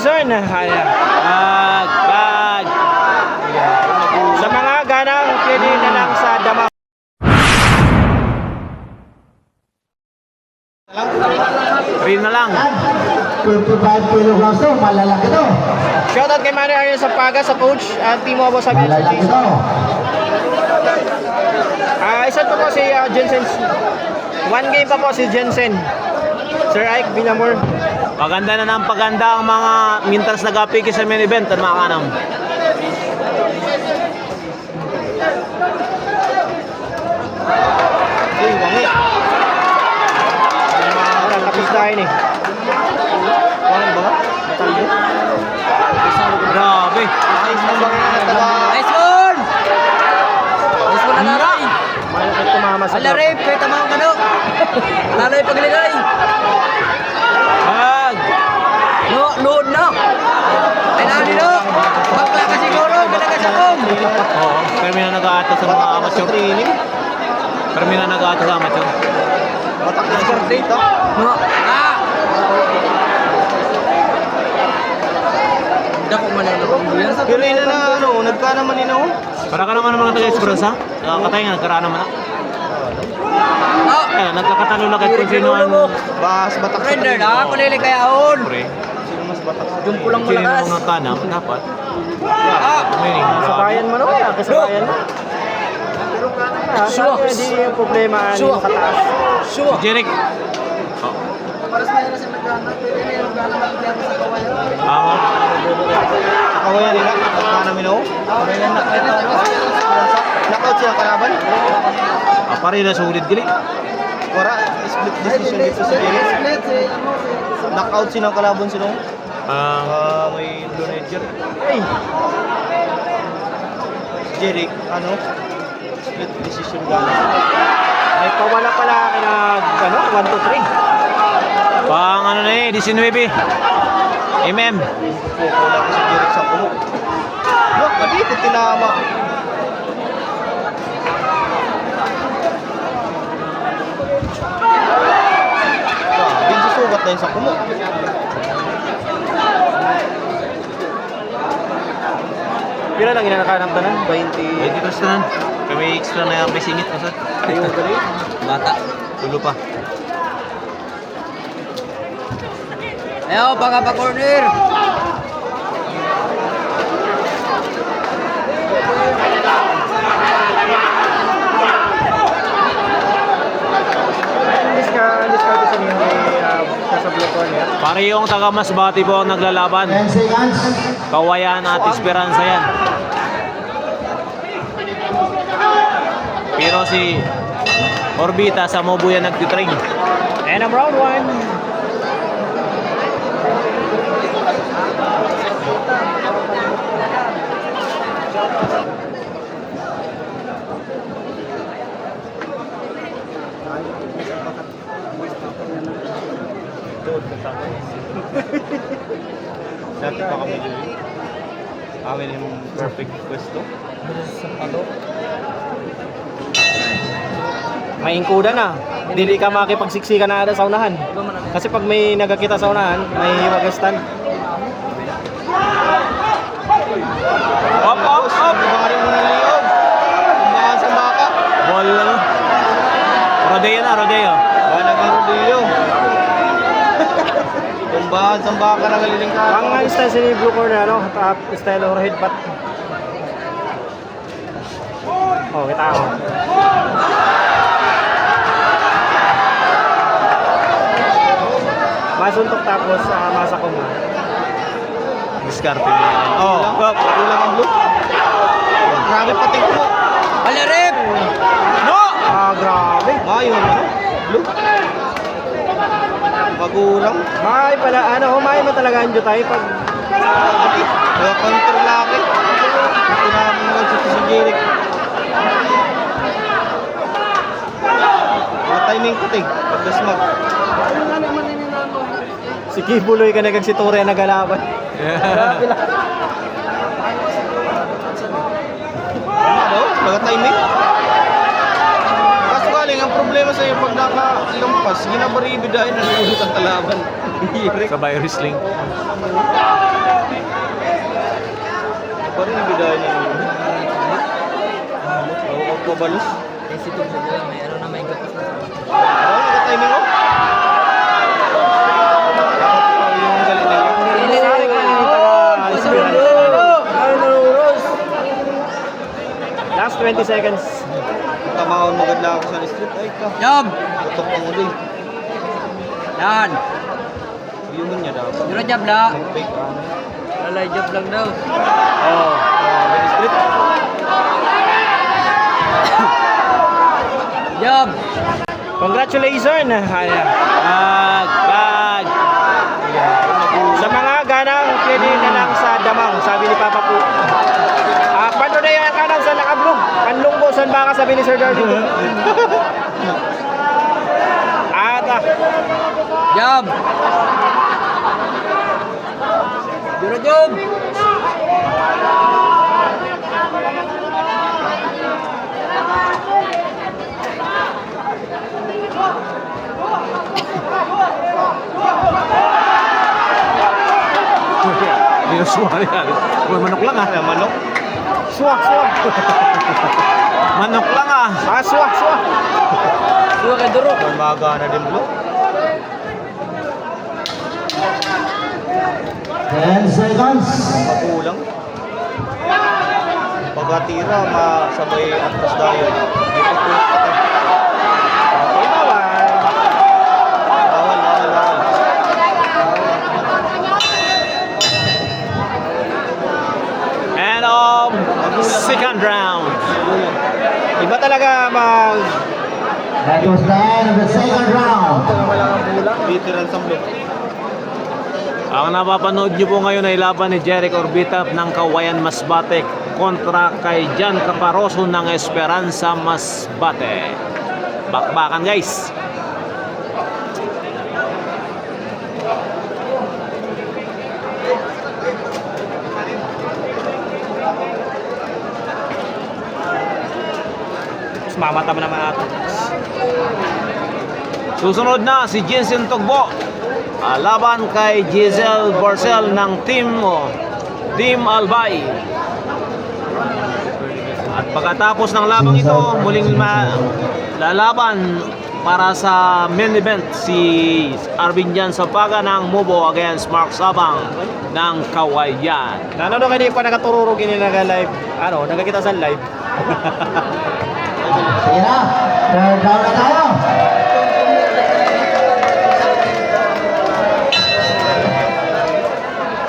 Son, sa mga ganang pwede na lang sa dama. Rin na lang. 25 kilograms to, malalaki to. Shoutout kay Manny Ariel sa Paga, sa coach at Timo Abo sa Malalaki to. Isa pa po si Jensen. One game pa po si Jensen. Sir Ike Villamor. Paganda na ng paganda ang mga mintras nag-apiki sa main event. At mga kanam. Uy, wangi. Tapos tayo ni. Wangi ba? Matalbo. Grabe. Nice one! Nice one na naray. Malaki tumama sa Ala rip, kay tamang kano. Lalay pagligay. Hag. No, load na. Ay nani no. Bakla ka siguro, galaga sa kom. Oo. Kami na nag-aato sa mga amateur. training. Kami na nag-aato sa amateur. Batak na sa data. No. Ah. Dako man na yan. Pero ina na ano, nagka naman ina oh. Para ka naman ng mga taga-express ha? Nakakatay nga, nagkaraan naman ha? Ah. Kaya nagkakatalo lang kahit kung sino ang... Bas batak sa Render training. na, kulili kayaon. Pre. Sino mas batak sa Dumpo lang Sino malakas. yung mga kanam, dapat. Ah. Meaning, Sa bayan man oh, sa bayan mo. Sure. Hindi yung problema Sure. yung kataas. Sure. Jeric. Oh. Amo. Kawayan nila, nagka namin oh. Knockout siya kalaban. Pare na sulit gili. Wala, split decision dito sa Jerry. Knockout silang kalaban sila. May donager. Ay! Jerry, ano? Split decision gano'n. May pawala pala kina, ano, 1, 2, 3. Pang ano na eh, 19. MM. Wala ko si Jerry sa puno. Look, dito tinama. Din susugat na yun sa kumo. Pila lang inanakanang tanan? 20. Pwede ko saan. Kami extra na yung may singit mo saan. Ayun gali. Bata. Tulo pa. Ayaw, baka pa corner. Discard sa niyo sa blue corner. Pare yung taga Masbate po ang naglalaban. 10 seconds. Kawayan at Esperanza yan. Pero si Orbita sa Mobuya nagtitrain. And I'm round 1. Dati pa kami dito. Amin yung perfect pwesto. May ingkuda na. Dili ka makipagsiksikan na sa unahan. Kasi pag may nagakita sa unahan, may hiwagastan. Up, up, up! Baka rin mo ng liog. Baka sa baka. Ball ano? Rodeo na, rodeo. Baka nag-rodeo. Tumbahan sa baka na galiling ka. Ang style sa blue corner, ano? Top style overhead pat. Oh, kita ako. Masuntok tapos masako mo. Diskarte niya yan. Oh, up. Kulang ang blue. Grabe pati ko. Ala rip. No! Grabe. Mayo ano? Blue. Magulang. May pala, ano, may mo talaga ang tayo pag kaya control laki. Ito namin nagsuto si Jeric. Mga timing ko ting, pagdasmag. Si Kibuloy ka nagag si Torre nagalaban. Grabe lang. Ano? Mga timing? Kaso galing, ang problema sa iyo pag nakalampas, ginabaribidahin na nalulot ang kalaban. Sa virus link. balos. Kasi ito may ano na may gatas na. Ano, naka-timing ko? Yung galit na Last 20 seconds. Tamaon maganda ako sa street. Ay ka. Job! Tutok ang uli. Yan! Yun niya dapat. Pero job la. Fake ano. Lalay job lang daw. Oh. Street. Job! Congratulations! Bag! Sa mga ganang, pwede na lang sa damang, sabi ni Papa po. Paano na yung kanang sa nakablog? Panlong po, saan baka sabi ni Sir Darby? Job! Pero job! Hindi na suwa yan. Uy, manok lang ah. Manok. Suwak. Manok lang ah. Suwak. Suwa kay Duro. Umaga na din bro. 10 seconds. Pakulang. Pagkatira, masabay atras tayo. Dito po. Bawal. And second round. Iba talaga That was the end of the second round. Veteran sa blue. Ang napapanood nyo po ngayon ay laban ni Jeric Orbita ng Kawayan Masbate kontra kay Jan Caparoso ng Esperanza Masbate. Bakbakan guys. Mamata mo naman natin. Susunod na si Jensen Tugbo. Laban kay Giselle Barcel ng Team Albay. At pagkatapos ng labang ito, muling lalaban para sa main event si Arvin Jan Sampaga ng Mubo against Mark Sabang ng Kawayan. Ano kayo di pa nakatururo kini naga-live? Ano, nagkakita sa live? Sige na. Third round na tayo.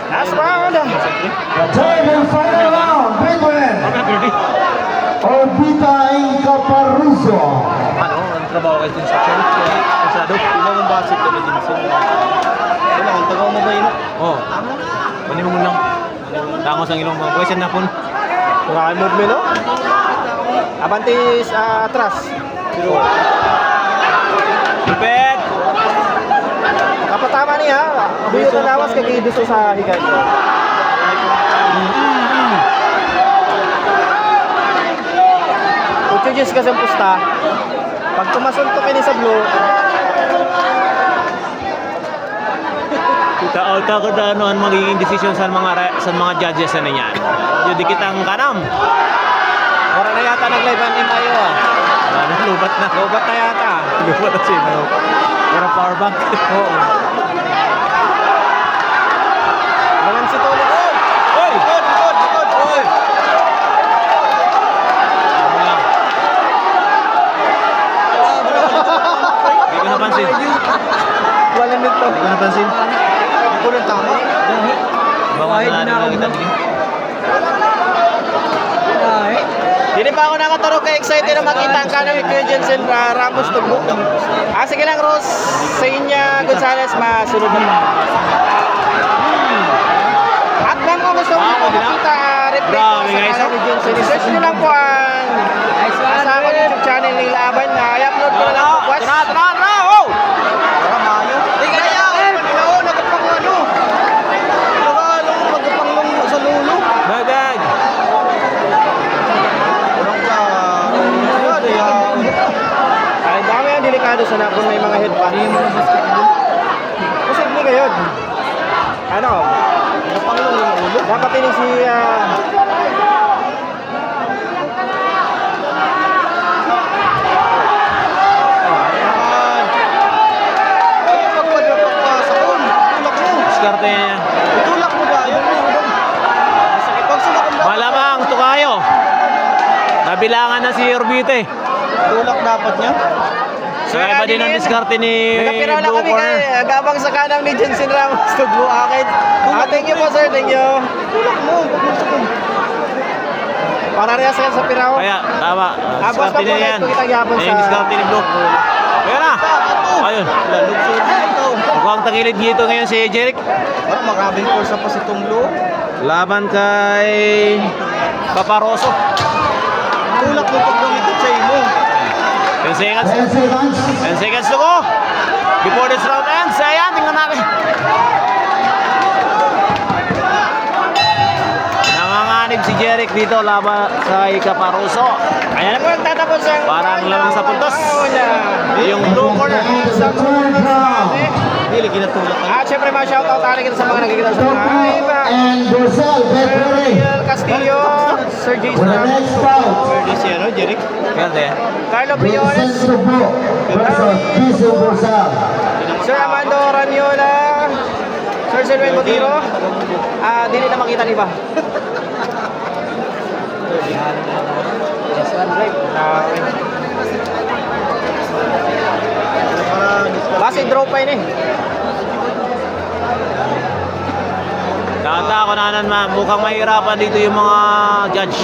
Last round! The third and final round. Between Orbita and Caparuso. Ano, ang trabaho kayo dun sa church? Pasado? Ilang ang basit ka na din sa ang tagaw mo ba yun? Oo. Kunin mo lang. Tangos ang ilong mga boys na po. Wala kayo movement, no? Abantis atras. Pero Lupet. Kapatama niya. Buyo na lawas kay Duso sa higay. Utsujis ka sa pusta. Pag tumasuntok ini sa blue. Kita ko na ano ang magiging decision sa mga judges na niyan. Yung dikit ang kanam. Wala na yata nag-live ang MIO ah. Wala na, lubat na yata. Lubat na siya. Wala power bank. Oo. Naman si Tony. Oy! Likod! Oy! Hindi ko napansin. Wala nito. Hindi ko napansin. Hindi ko lang tama. Bawal na nakakita niyo. Hindi pa ako nakaturog kay excited na makita ang kanang ni Kuya Jensen Ramos Tugbo. Sige lang Ros, sa inya Gonzales masunod na. At lang kung gusto mo makita replay sa kanang ni Jensen, search nyo lang po ang kasama ng YouTube channel ng Laban na i-upload ko na lang po bukas. Tara! Oh! Para mayo. Kaya ako nagpang ano. Nagpanglong sa lulo. Bagag! Ay, dami ang delikado sa kung may mga headband. Posible kayo. Ano? Napanglong yung ulo. Dapat ini si nabilangan na si Orbite. Tulak dapat niya. So, iba din ang diskarte ni Nagkapira lang Blue kami Corner. kay gabang sa kanang ni Jensen Ramos. Tugbo akin. Thank you po sir, thank you. Tulak mo. Para rin sa piraw. Kaya, tama. Basta Diskarte po, niya yan. nakikita gyapon Yung sa- diskarte ni Blue. Kaya na. Ayun. Lalugso na ito. Mukhang tagilid dito ngayon si Jeric. Maraming kursa pa si Tunglo. Laban kay Paparoso. Tulak mo pag gamitin sa imo. 10 seconds. 10 seconds. 10 seconds to go. Before this round ends. Ayan, tingnan natin. Nanganganib si Jeric dito laban sa Caparoso. Ayan na po ang tatapos ang Parang lamang sa puntos. Yung That blue was the corner. end of the third round. Hindi, ginatulak ka. At syempre mga shoutout tayo kita sa mga nagkikita sa live. And Rosel, get ready Miguel Castillo, Sir J. for the Star, next bout. Pwede si ano, Jeric. Pwede. Carlo Briones, Vincent Tubo versus Jisoo Rosel. Sir Amando Ranyola, Sir Silven Botiro. Di nila makita ni ba? Base draw pa yun eh. Tata ako nanan mukhang mahirapan dito yung mga judge.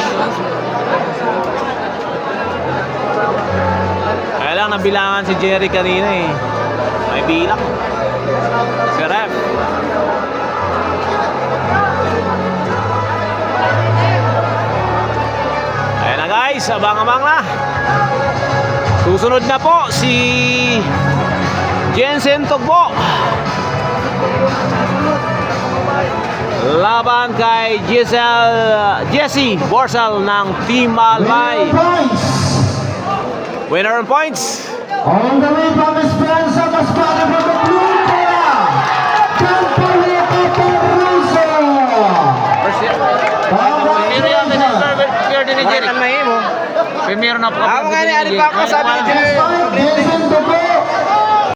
Kaya lang nabilangan si Jerry kanina eh. May bilang. Si Ref. Ayan na guys, abang-abang na. Susunod na po si Jensen Tugbo. Laban kay Jesse Borsal ng Team Albay. Points. Winner on points. On the way from Esperanza Maspada from the blue corner. Campanita Caparoso. Bakit ang mahimo? Primero na Ako nga ni, ano pa ako sabi ni Jer. Jason Tubo